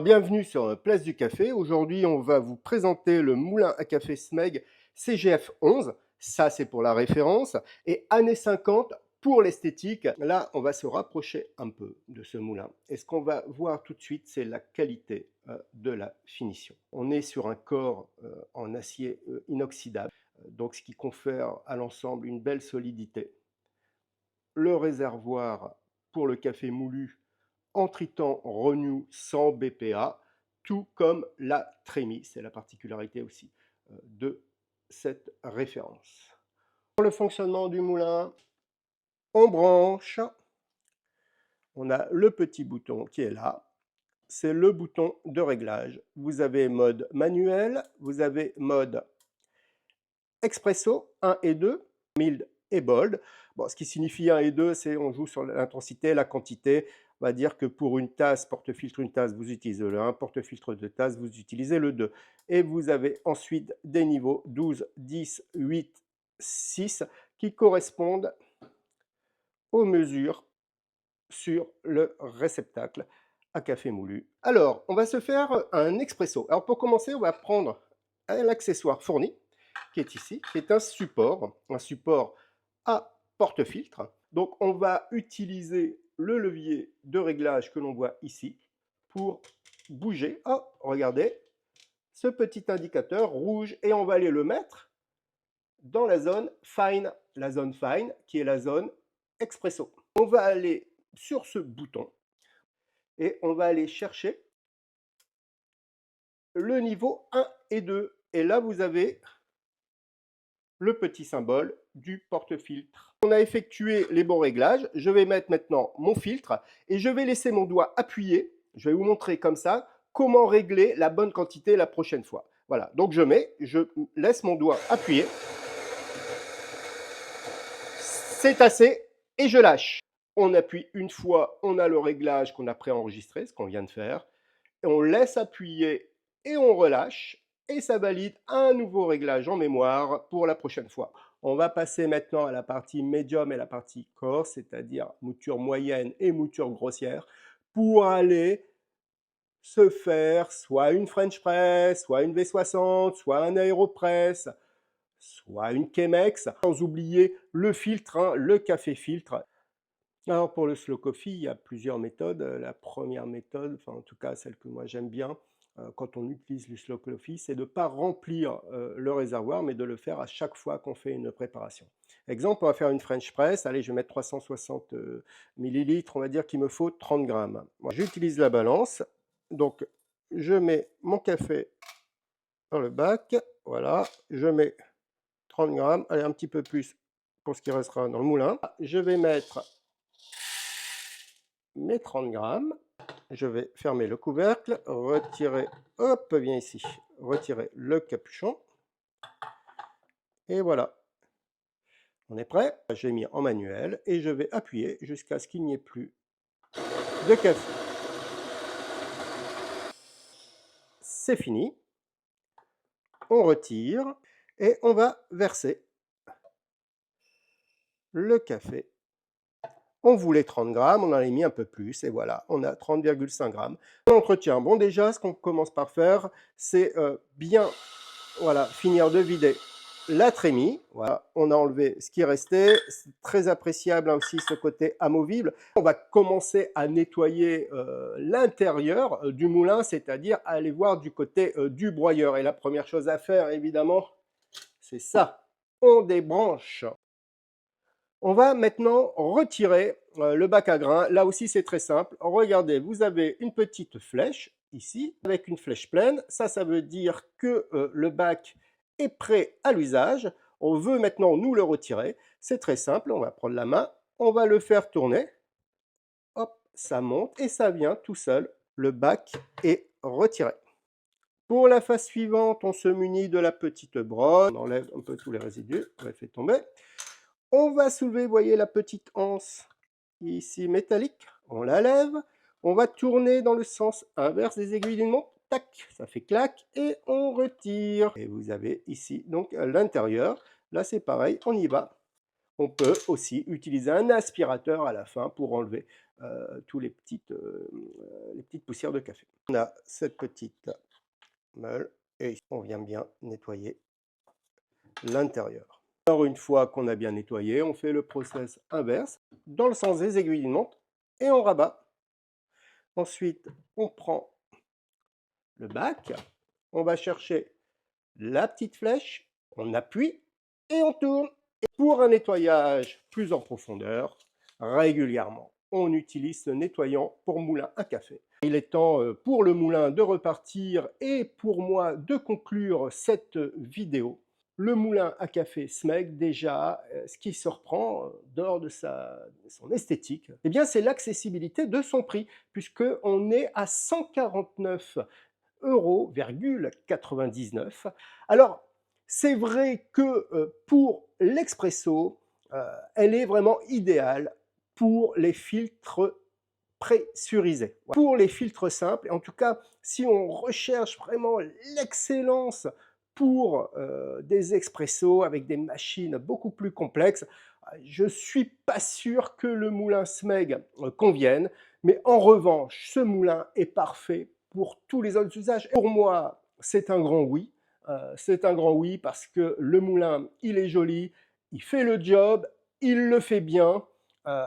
Bienvenue sur Place du Café. Aujourd'hui, on va vous présenter le moulin à café Smeg CGF 11. Ça, c'est pour la référence. Et années 50 pour l'esthétique. Là, on va se rapprocher un peu de ce moulin. Et ce qu'on va voir tout de suite, c'est la qualité de la finition. On est sur un corps en acier inoxydable, donc ce qui confère à l'ensemble une belle solidité. Le réservoir pour le café moulu en tritan Renew 100 BPA, tout comme la trémie. C'est la particularité aussi de cette référence. Pour le fonctionnement du moulin, on branche, on a le petit bouton qui est là, c'est le bouton de réglage. Vous avez mode manuel, vous avez mode expresso 1 et 2, mild et bold. Bon, ce qui signifie 1 et 2, c'est on joue sur l'intensité, la quantité. On va dire que pour une tasse, porte-filtre, une tasse, vous utilisez le 1, porte-filtre de tasse, vous utilisez le 2. Et vous avez ensuite des niveaux 12, 10, 8, 6 qui correspondent aux mesures sur le réceptacle à café moulu. Alors, on va se faire un expresso. Alors, pour commencer, on va prendre un accessoire fourni qui est ici, qui est un support à porte-filtre. Donc, on va utiliser le levier de réglage que l'on voit ici pour bouger. Oh, regardez, ce petit indicateur rouge, et on va aller le mettre dans la zone fine qui est la zone expresso. On va aller sur ce bouton et on va aller chercher le niveau 1 et 2. Et là, vous avez le petit symbole du porte-filtre. On a effectué les bons réglages. Je vais mettre maintenant mon filtre et je vais laisser mon doigt appuyer. Je vais vous montrer comme ça comment régler la bonne quantité la prochaine fois. Voilà, donc je laisse mon doigt appuyer. C'est assez et je lâche. On appuie une fois, on a le réglage qu'on a préenregistré, ce qu'on vient de faire. Et on laisse appuyer et on relâche. Et ça valide un nouveau réglage en mémoire pour la prochaine fois. On va passer maintenant à la partie médium et la partie coarse, c'est-à-dire mouture moyenne et mouture grossière, pour aller se faire soit une French Press, soit une V60, soit un Aeropress, soit une Chemex, sans oublier le filtre, hein, le café filtre. Alors pour le slow coffee, il y a plusieurs méthodes. La première méthode, enfin en tout cas celle que moi j'aime bien, quand on utilise le slow coffee, c'est de ne pas remplir le réservoir, mais de le faire à chaque fois qu'on fait une préparation. Exemple, on va faire une French press. Allez, je vais mettre 360 millilitres, on va dire qu'il me faut 30 grammes. Moi, j'utilise la balance, donc je mets mon café dans le bac, voilà, je mets 30 grammes, allez un petit peu plus pour ce qui restera dans le moulin. Je vais mettre mes 30 grammes. Je vais fermer le couvercle, retirer, hop, viens ici, retirer le capuchon. Et voilà, on est prêt. J'ai mis en manuel et je vais appuyer jusqu'à ce qu'il n'y ait plus de café. C'est fini. On retire et on va verser le café. On voulait 30 grammes, on en a mis un peu plus, et voilà, on a 30,5 grammes. L'entretien, bon déjà, ce qu'on commence par faire, c'est bien voilà, finir de vider la trémie. Voilà, on a enlevé ce qui restait. C'est très appréciable aussi ce côté amovible. On va commencer à nettoyer l'intérieur du moulin, c'est-à-dire aller voir du côté du broyeur. Et la première chose à faire, évidemment, c'est ça. On débranche. On va maintenant retirer le bac à grains. Là aussi, c'est très simple. Regardez, vous avez une petite flèche ici, avec une flèche pleine. Ça veut dire que le bac est prêt à l'usage. On veut maintenant nous le retirer. C'est très simple. On va prendre la main, on va le faire tourner. Hop, ça monte et ça vient tout seul. Le bac est retiré. Pour la phase suivante, on se munit de la petite brosse. On enlève un peu tous les résidus. On les fait tomber. On va soulever, vous voyez la petite anse ici métallique, on la lève, on va tourner dans le sens inverse des aiguilles d'une montre, tac, ça fait clac, et on retire. Et vous avez ici donc l'intérieur, là c'est pareil, on y va. On peut aussi utiliser un aspirateur à la fin pour enlever tous les petites poussières de café. On a cette petite meule et on vient bien nettoyer l'intérieur. Alors une fois qu'on a bien nettoyé, on fait le process inverse dans le sens des aiguilles d'une montre et on rabat. Ensuite, on prend le bac, on va chercher la petite flèche, on appuie et on tourne. Et pour un nettoyage plus en profondeur, régulièrement, on utilise ce nettoyant pour moulin à café. Il est temps pour le moulin de repartir et pour moi de conclure cette vidéo. Le moulin à café SMEG, déjà, ce qui se reprend dehors de son esthétique, eh bien, c'est l'accessibilité de son prix, puisqu'on est à 149,99 €. Alors, c'est vrai que pour l'expresso, elle est vraiment idéale pour les filtres pressurisés. Pour les filtres simples, en tout cas, si on recherche vraiment l'excellence pour des expressos avec des machines beaucoup plus complexes, je ne suis pas sûr que le moulin SMEG convienne, mais en revanche, ce moulin est parfait pour tous les autres usages. Pour moi, c'est un grand oui. C'est un grand oui parce que le moulin, il est joli, il fait le job, il le fait bien,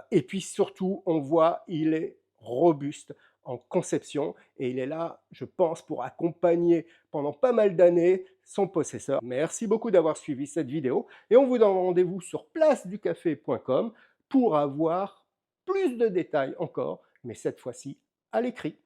et puis surtout, on voit, il est robuste en conception et il est là, je pense, pour accompagner pendant pas mal d'années son possesseur. Merci beaucoup d'avoir suivi cette vidéo et on vous donne rendez-vous sur placeducafé.com pour avoir plus de détails encore, mais cette fois-ci à l'écrit.